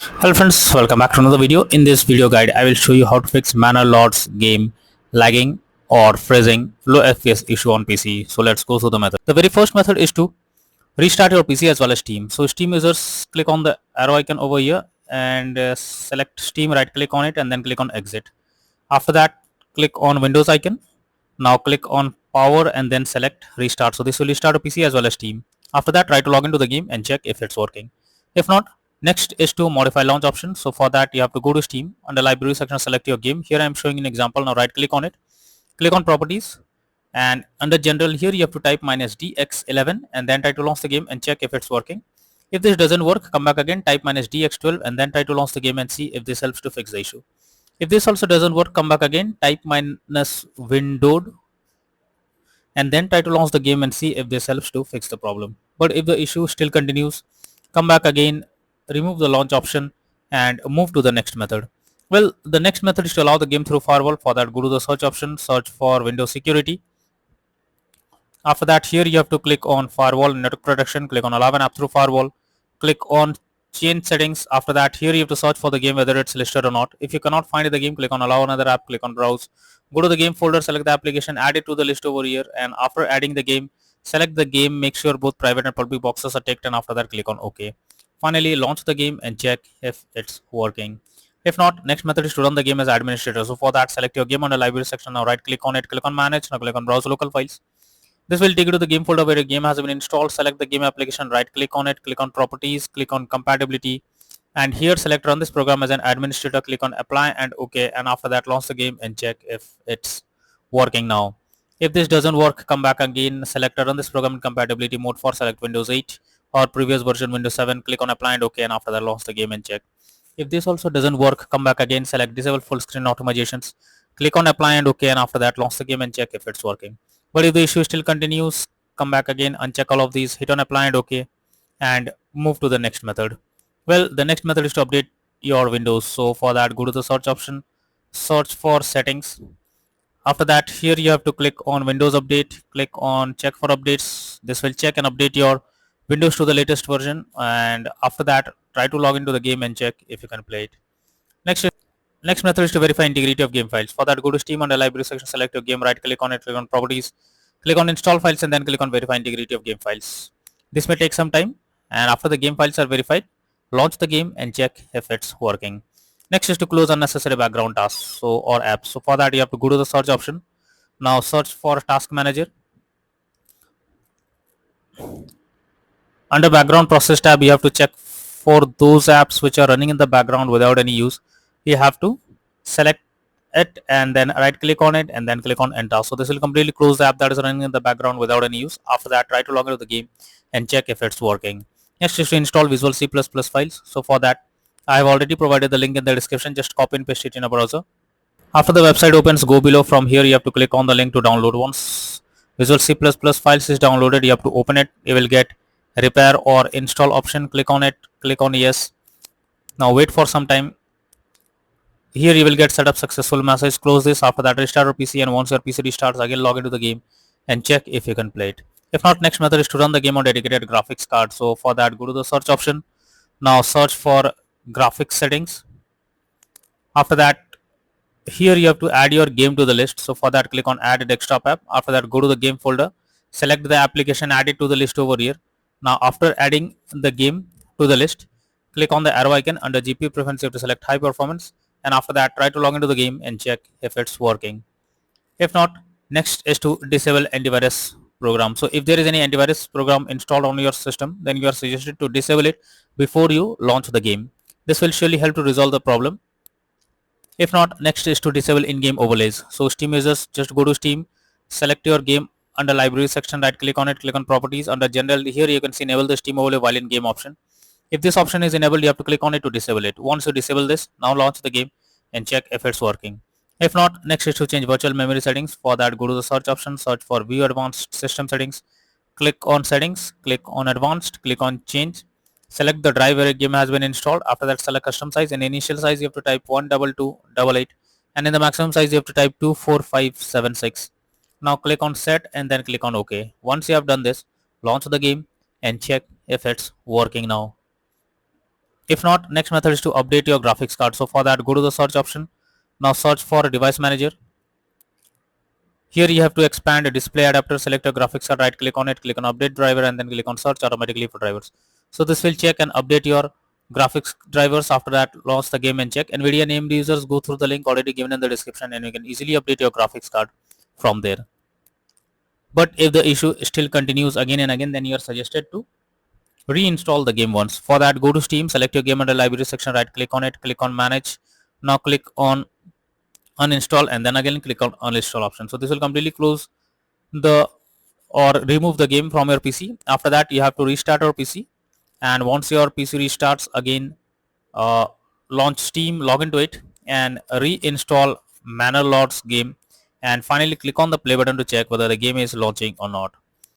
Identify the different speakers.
Speaker 1: Hello friends, welcome back to another video. In this video guide, I will show you how to fix Manor Lords game lagging or freezing low FPS issue on PC. So let's go through the method. The very first method is to restart your PC as well as Steam. So Steam users click on the arrow icon over here and select Steam, right click on it and then click on exit. After that, click on Windows icon. Now click on power and then select restart. So this will restart your PC as well as Steam. After that, try to log into the game and check if it's working. If not, next is to modify launch option. So for that, you have to go to Steam. Under library section, select your game. Here I am showing an example. Now right click on it. Click on properties. And under general here, you have to type -dx11 and then try to launch the game and check if it's working. If this doesn't work, come back again, type -dx12 and then try to launch the game and see if this helps to fix the issue. If this also doesn't work, come back again, type -windowed and then try to launch the game and see if this helps to fix the problem. But if the issue still continues, come back again, remove the launch option and move to the next method. Well, the next method is to allow the game through firewall. For that, go to the search option, search for Windows security. After that, here you have to click on firewall network protection, click on allow an app through firewall, click on change settings. After that, here you have to search for the game whether it's listed or not. If you cannot find the game, click on allow another app, click on browse, go to the game folder, select the application, add it to the list over here, and after adding the game, select the game, make sure both private and public boxes are ticked, and after that click on OK. Finally, launch the game and check if it's working. If not, next method is to run the game as administrator. So for that, select your game on the library section. Now right click on it, click on manage, now click on browse local files. This will take you to the game folder where your game has been installed. Select the game application, right click on it, click on properties, click on compatibility, and here select run this program as an administrator, click on apply and OK, and after that launch the game and check if it's working now. If this doesn't work, come back again, select run this program in compatibility mode. For select Windows 8 or previous version Windows 7, click on apply and OK, and after that launch the game and check. If this also doesn't work, come back again, select disable full screen optimizations, click on apply and OK, and after that launch the game and check if it's working. But if the issue still continues, come back again, uncheck all of these, hit on apply and OK, and move to the next method. Well, the next method is to update your Windows. So for that, go to the search option, search for settings. After that, here you have to click on Windows Update, click on check for updates. This will check and update your Windows to the latest version, and after that, try to log into the game and check if you can play it. Next method is to verify integrity of game files. For that, go to Steam, on the library section, select your game, right click on it, click on properties, click on install files, and then click on verify integrity of game files. This may take some time, and after the game files are verified, launch the game and check if it's working. Next is to close unnecessary background tasks or apps. So for that, you have to go to the search option. Now search for task manager. Under background process tab, you have to check for those apps which are running in the background without any use. You have to select it and then right click on it and then click on enter. So this will completely close the app that is running in the background without any use. After that, try to log into the game and check if it's working. Next is to install Visual C++ files. So for that, I have already provided the link in the description. Just copy and paste it in a browser. After the website opens, go below. From here, you have to click on the link to download. Once Visual C++ files is downloaded, you have to open it. You will get repair or install option. Click on it, click on yes. Now wait for some time. Here you will get setup successful message. Close this. After that, restart your PC, and once your PC restarts, again log into the game and check if you can play it. If not, next method is to run the game on dedicated graphics card. So for that, go to the search option. Now search for graphics settings. After that, here you have to add your game to the list. So for that, click on add a desktop app. After that, go to the game folder, select the application, add it to the list over here. Now after adding the game to the list, click on the arrow icon. Under GPU preference, you have to select high performance, and after that, try to log into the game and check if it's working. If not, next is to disable antivirus program. So if there is any antivirus program installed on your system, then you are suggested to disable it before you launch the game. This will surely help to resolve the problem. If not, next is to disable in-game overlays. So Steam users, just go to Steam, select your game. Under library section, right click on it, click on properties. Under general, here you can see enable the Steam overlay while in game option. If this option is enabled, you have to click on it to disable it. Once you disable this, now launch the game and check if it's working. If not, next is to change virtual memory settings. For that, go to the search option, search for view advanced system settings, click on settings, click on advanced, click on change. Select the drive where a game has been installed. After that, select custom size. In initial size, you have to type 12288, and in the maximum size, you have to type 24576. Now click on set and then click on OK. Once you have done this, launch the game and check if it's working now. If not, next method is to update your graphics card. So for that, go to the search option. Now search for device manager. Here you have to expand a display adapter, select a graphics card, right click on it, click on update driver, and then click on search automatically for drivers. So this will check and update your graphics drivers. After that, launch the game and check. NVIDIA named users, go through the link already given in the description, and you can easily update your graphics card from there. But if the issue still continues again and again, then you are suggested to reinstall the game once. For that, go to Steam, select your game under library section, right click on it, click on manage. Now click on uninstall, and then again click on uninstall option. So this will completely close the or remove the game from your PC. After that, you have to restart your PC, and once your PC restarts again, launch Steam, log into it, and reinstall Manor Lords game, and finally click on the play button to check whether the game is launching or not.